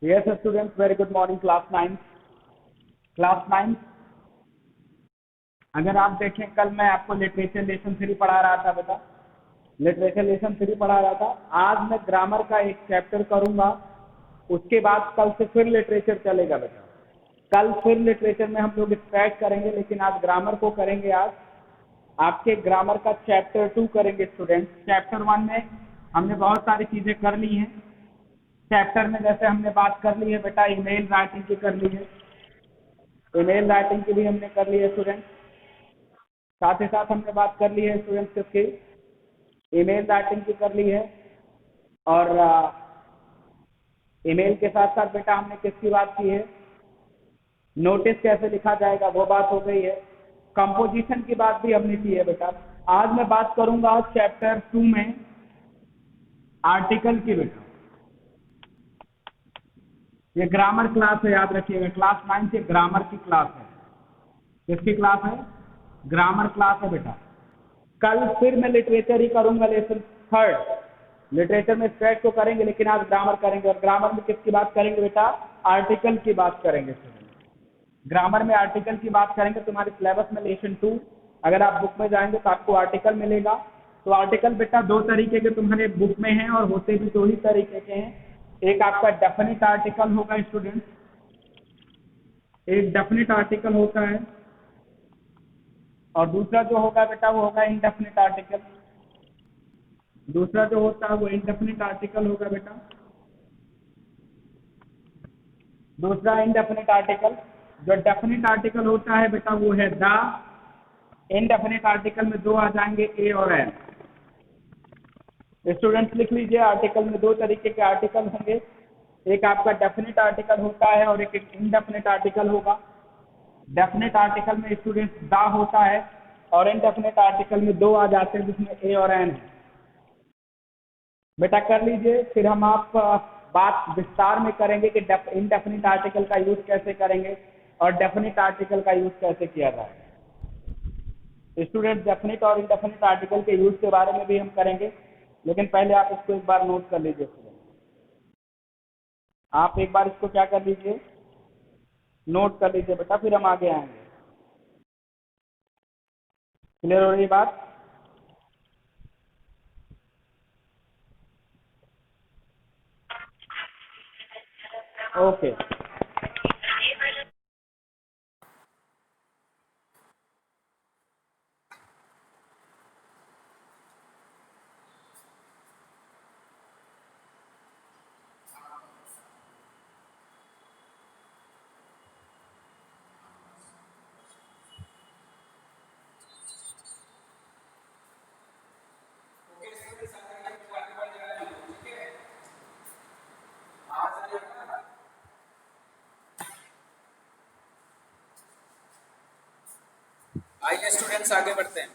Yes, students, very good morning, class 9. Class 9, अगर आप देखें कल मैं आपको लिटरेचर लेसन 3 पढ़ा रहा था बेटा। लिटरेचर लेसन 3 पढ़ा रहा था। आज मैं ग्रामर का एक चैप्टर करूंगा, उसके बाद कल से फिर लिटरेचर चलेगा बेटा। कल फिर लिटरेचर में हम लोग स्टार्ट करेंगे, लेकिन आज ग्रामर को करेंगे। आज आपके ग्रामर का चैप्टर 2 करेंगे स्टूडेंट्स। चैप्टर 1 में हमने बहुत सारी चीज़ें कर ली हैं। चैप्टर में जैसे हमने बात कर ली है बेटा, ईमेल राइटिंग की कर ली है, ईमेल राइटिंग की भी हमने कर ली है स्टूडेंट। साथ ही साथ हमने बात कर ली है स्टूडेंट्स किसकी, ईमेल राइटिंग की कर ली है। और ईमेल के साथ साथ बेटा हमने किसकी बात की है, नोटिस कैसे लिखा जाएगा वो बात हो गई है। कंपोजिशन की बात भी हमने की है बेटा। आज मैं बात करूंगा चैप्टर 2 में आर्टिकल की बेटा। ये ग्रामर क्लास है, याद रखिएगा। क्लास 9 से ग्रामर की क्लास है। किसकी क्लास है? ग्रामर क्लास है बेटा। कल फिर मैं लिटरेचर ही करूंगा, लेसन 3 लिटरेचर में स्ट्रेट को करेंगे, लेकिन आज ग्रामर करेंगे। और ग्रामर में किसकी बात करेंगे बेटा? आर्टिकल की बात करेंगे। ग्रामर में आर्टिकल की बात करेंगे। तुम्हारे सिलेबस में लेसन 2 अगर आप बुक में जाएंगे तो आपको आर्टिकल मिलेगा। तो आर्टिकल बेटा 2 तरीके के तुम्हारे बुक में हैं, और होते भी 2 ही तरीके के हैं। एक आपका डेफिनेट आर्टिकल होगा स्टूडेंट, एक डेफिनेट आर्टिकल होता है, और दूसरा जो होगा बेटा वो होगा इनडेफिनेट आर्टिकल। दूसरा जो होता है वो इनडेफिनेट आर्टिकल होगा बेटा। दूसरा इनडेफिनेट आर्टिकल, जो डेफिनेट आर्टिकल होता है बेटा वो है द। इनडेफिनेट आर्टिकल में 2 आ जाएंगे, ए और एन। स्टूडेंट्स लिख लीजिए, आर्टिकल में 2 तरीके के आर्टिकल होंगे। एक आपका डेफिनेट आर्टिकल होता है और एक इनडेफिनेट आर्टिकल होगा। डेफिनेट आर्टिकल में स्टूडेंट्स द होता है, और इनडेफिनेट आर्टिकल में 2 आ जाते हैं जिसमें ए और एन है। बेटा कर लीजिए, फिर हम आप बात विस्तार में करेंगे कि इनडेफिनेट आर्टिकल का यूज कैसे करेंगे और डेफिनेट आर्टिकल का यूज कैसे किया जाए। स्टूडेंट डेफिनेट और इनडेफिनेट आर्टिकल के यूज के बारे में भी हम करेंगे, लेकिन पहले आप इसको एक बार नोट कर लीजिए स्टूडेंट। आप एक बार इसको क्या कर लीजिए, नोट कर लीजिए बेटा, फिर हम आगे आएंगे। क्लियर हो रही बात? ओके। आइए स्टूडेंट्स आगे बढ़ते हैं।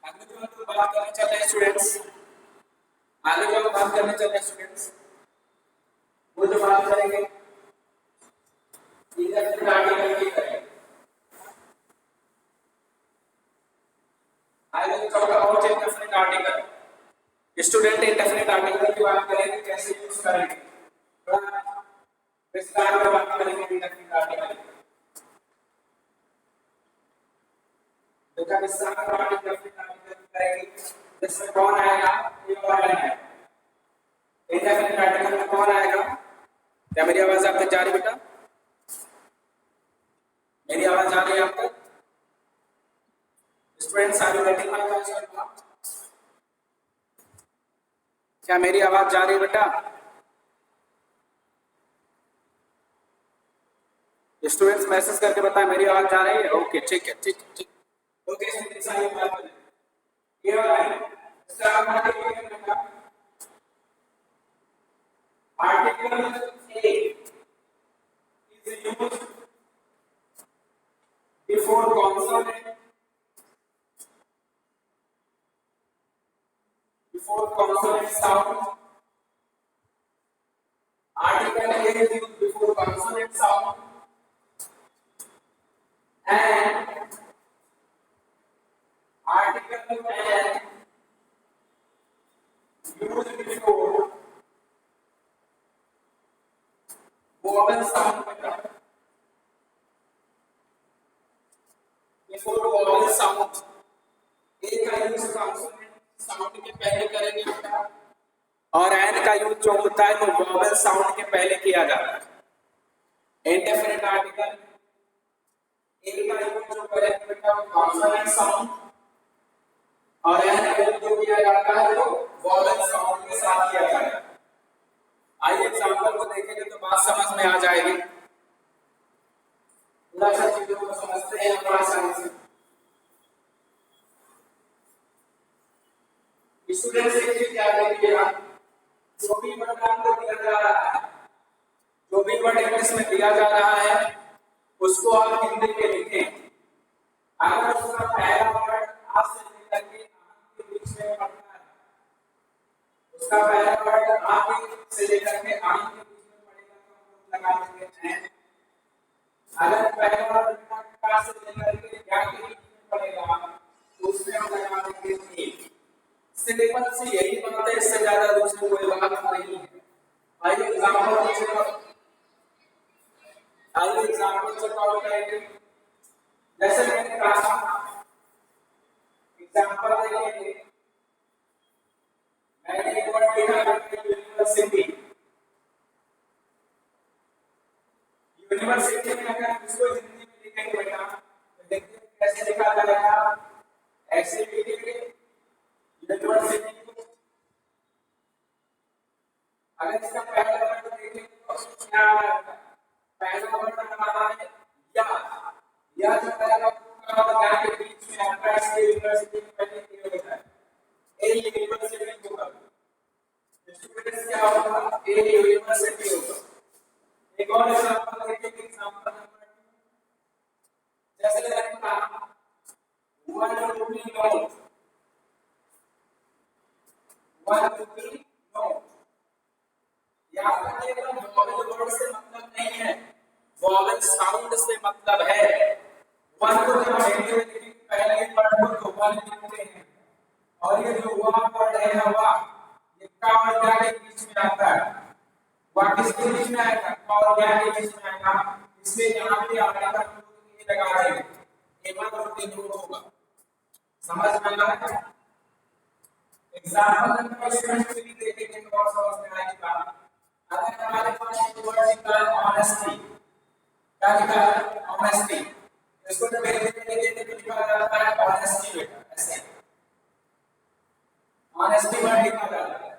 आगे जो हम बात करने चल रहे हैं स्टूडेंट्स, आगे जो हम बात करने चल रहे हैं स्टूडेंट्स, वो जो बात करेंगे इंडेफिनिट आर्टिकल की करेंगे। I will talk about indefinite article. Student indefinite article की बात करेंगे, कैसे यूज करेंगे, थोड़ा विस्तार में बात करेंगे इंडेफिनिट आर्टिकल। बेटा विस्तार में बात इंडेफिनिट आर्टिकल करेंगे। जिसमें कौन आएगा? ए और एन है। इंडेफिनिट आर्टिकल में कौन आएगा? क्या मेरी आवाज आप तक जा रही बेटा? मेरी आवाज जा रही है आप तक? Students are you getting my voice और नॉट? क्या मेरी आवाज जा रही है बेटा? स्टूडेंट्स मैसेज करके बताएं मेरी आवाज जा रही है। ओके ठीक है, ठीक ठीक। ओके स्टूडेंट्स आइए बात करें। ये वाला है article a is used before consonant, before consonant sound. Article A is used before consonant sound, and article N used before vowel sound बेटा, ये फोर वोवेल साउंड, ए का यूज कॉन्सोनेंट साउंड के पहले करेंगे बेटा, और एन का यूज जो होता है वो वोवेल साउंड के पहले किया जाता है। इंडेफिनिट आर्टिकल ए का यूज जो करेंगे बेटा वो कॉन्सोनेंट साउंड, और एन का यूज जो किया जाता है वो वोवेल साउंड के साथ किया जाता है। आइए एग्जांपल को देखेंगे तो बात समझ में आ जाएगी। थोड़ा सा चीजों को समझते हैं थोड़ा आसानी से। स्टूडेंट्स एक चीज याद रखिएगा, जो भी वर्ड आपको दिया जा रहा है, जो भी वर्ड इंग्लिश में दिया जा रहा है उसको आप हिंदी में लिखें। अगर उसका पहला वर्ड आ से लेकर के आम के बीच में पड़ता है, उसका पहला वर्ड आ से लेकर के आम के बीच में पड़ेगा तो हम लगा देंगे एन। अगर पहला वर्ड का से लेकर के या के बीच में पड़ेगा तो उसमें हम लगा देंगे ए। सिंपल सी यही बात है, इससे ज्यादा दूसरी कोई बात नहीं है। आइए एग्जांपल चेकआउट करेंगे। जैसे मैंने कहा एग्जांपल देखेंगे, मैंने एक वर्ड लिखा यूनिवर्सिटी। यूनिवर्सिटी में अगर इसको हिंदी में लिखेंगे बेटा तो देखिए कैसे लिखा जाएगा, ऐसे लिखेंगे यूनिवर्सिटी को। अगर इसका पहला वर्ड देखेंगे तो क्या आएगा, पहला वर्ड हमारा है या जो पहला और या के बीच में आता है इसके यूनिवर्सिटी में पहले क्या होता है, ए यूनिवर्सिटी होगा। स्टूडेंट्स क्या होगा, ए यूनिवर्सिटी होगा। एक और एग्जांपल देखेंगे, एग्जांपल नंबर 2। जैसे मैंने कहा one to be note, one to be note, यहाँ पर वोवेल वर्ड से मतलब नहीं है, वोवेल साउंड से मतलब है। वन को जब हम हिंदी में लिखेंगे पहले ही वर्ड को वन लिखते हैं, और ये जो वाह वर्ड है ना वाह, ये का और क्या के बीच में आता है, वाह किसके बीच में आएगा, का और क्या के बीच में आएगा, इसलिए यहाँ पे आर्टिकल ये लगा देंगे, ये वन और तीन होगा। समझ में आ रहा है? एग्जांपल नंबर स्टूडेंट्स भी देखेंगे तो और समझ में आएगा। अगर हमारे पास एक वर्ड लिखा है ऑनेस्टी, क्या लिखा है ऑनेस्टी, इसको जब हिंदी में लिखते तो लिखा जाता है ऑनेस्टी बेटा, ऐसे ऑनेस्टी वर्ड लिखा जाता है।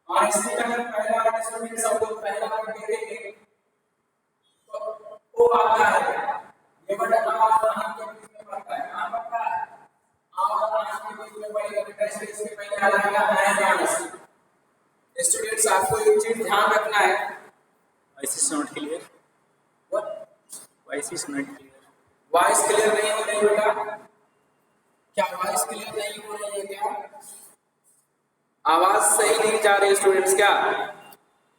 ऑनेस्टी का अगर पहला वर्ड स्टूडेंट सब लोग पहला वर्ड देखेंगे तो वो आता है, ये वर्ड आवाज आम के बीच में पड़ता है, कहां पड़ता है, आवाज आम के बीच में पड़ेगा बेटा, इसके पहले आ जाएगा ऑनेस्टी। स्टूडेंट्स आपको एक चीज ध्यान रखना है, voice is not clear, voice is not clear, voice clear नहीं हो रही बेटा, क्या वॉइस क्लियर नहीं हो रही है क्या, आवाज सही नहीं जा रही स्टूडेंट्स? क्या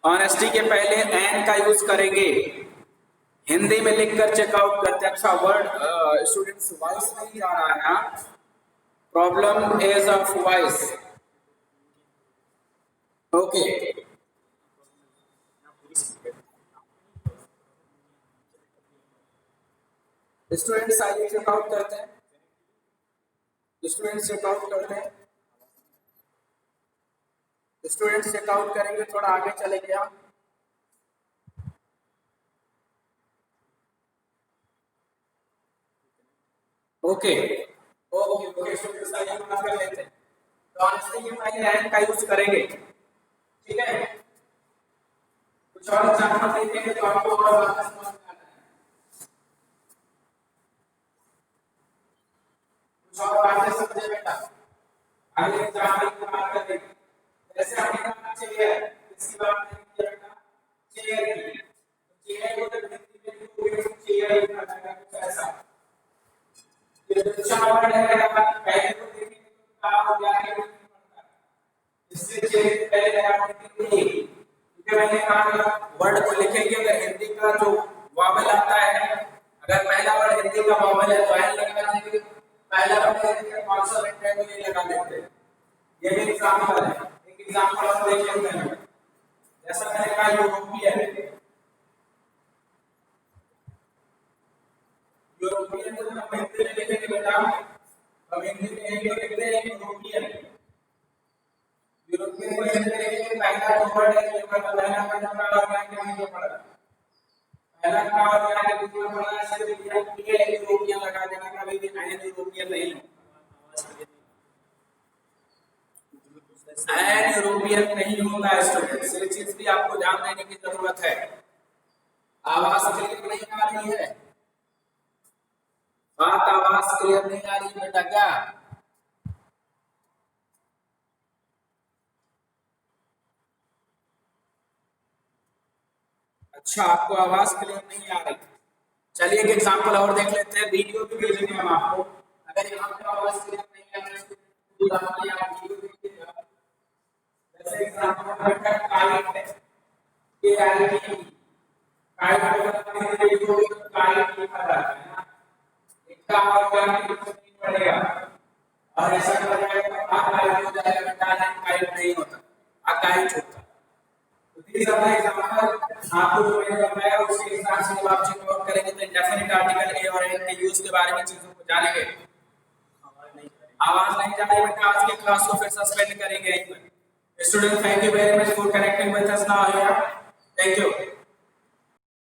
ऑनेस्टी के पहले एन का यूज करेंगे, हिंदी में लिखकर चेकआउट करते हैं। अच्छा वर्ड स्टूडेंट्स वॉइस नहीं जा रहा है, problem is of voice. Okay students आइए चेकआउट करते हैं, स्टूडेंट्स चेकआउट करते हैं, स्टूडेंट्स चेकआउट करेंगे, थोड़ा आगे चलेंगे आप। ओके ओके ओके स्टूडेंट्स आइए बात कर लेते हैं। तो ऑनेस्टी के पहले एंड का यूज करेंगे, ठीक है? कुछ और एग्जांपल देखेंगे तो आपको और बात समझ में आना है, कुछ और बातें समझे बेटा। आगे एग्जांपल की बात करेंगे। जैसे हमने कहा चेयर, इसकी बात नहीं किया बेटा, चेयर की, चेयर को जब हिंदी में लिखोगे तो चेयर लिखा जाएगा कुछ ऐसा। ये दूसरा वर्ड है, पहले को देखेंगे तो का हो जाएगा, इससे चेयर पहले लगा देंगे ए, क्योंकि मैंने कहा वर्ड को लिखेंगे अगर हिंदी का जो वॉवेल आता है, अगर पहला वर्ड हिंदी का वॉवेल है तो एन लगा देंगे, पहला वर्ड हिंदी का कॉन्सोनेंट है तो ये लगा देते हैं। ये भी एग्जांपल है, एक एग्जांपल और देख लेते हैं। जैसा मैंने कहा यूरोपियन, लिखेंगे बेटा, हम हिंदी में एक तो लिखते हैं यूरोपियन। यूरोपियन को हिंदी में लिखेंगे पहला जो वर्ड है, ये पहला वर्ड का ऑर्गेनाइज जो पड़ा, पहला का ऑर्गेनाइज जो पड़ा है सिर्फ ये यूरोपियन लगा देना, कभी भी एन यूरोपियन नहीं, एन यूरोपियन नहीं होगा स्टूडेंट्स। ये चीज भी आपको ध्यान देने की जरूरत है। आवाज क्लियर नहीं आ रही है, बात आवाज क्लियर नहीं आ रही बेटा क्या? अच्छा, आपको आवाज क्लियर नहीं आ रही। चलिए एक एग्जांपल और देख लेते हैं, वीडियो भी भेजेंगे हम आपको। अगर यहाँ पे आवाज क्लियर नहीं आ रही तो आप वीडियो देखिएगा। जैसे एग्जांपल बेटा काइट है, ये आईटी काइट को वीडियो काइट लिखा जाता है ना, इसका ऑर्गेनाइज नहीं पड़ेगा और ऐसा कर जाएगा काइट हो जाएगा बेटा, काइट नहीं होता, काइट होता। तो दिस आर द एग्जांपल, आपको जो मैंने बताया उसके हिसाब से जब आप चेक आउट करेंगे तो डेफिनेट आर्टिकल ए और एन के यूज के बारे में चीजों को जानेंगे। आवाज नहीं जा रही बेटा, आज के क्लास को फिर सस्पेंड करेंगे। Student, thank you very much for connecting with us now here, thank you.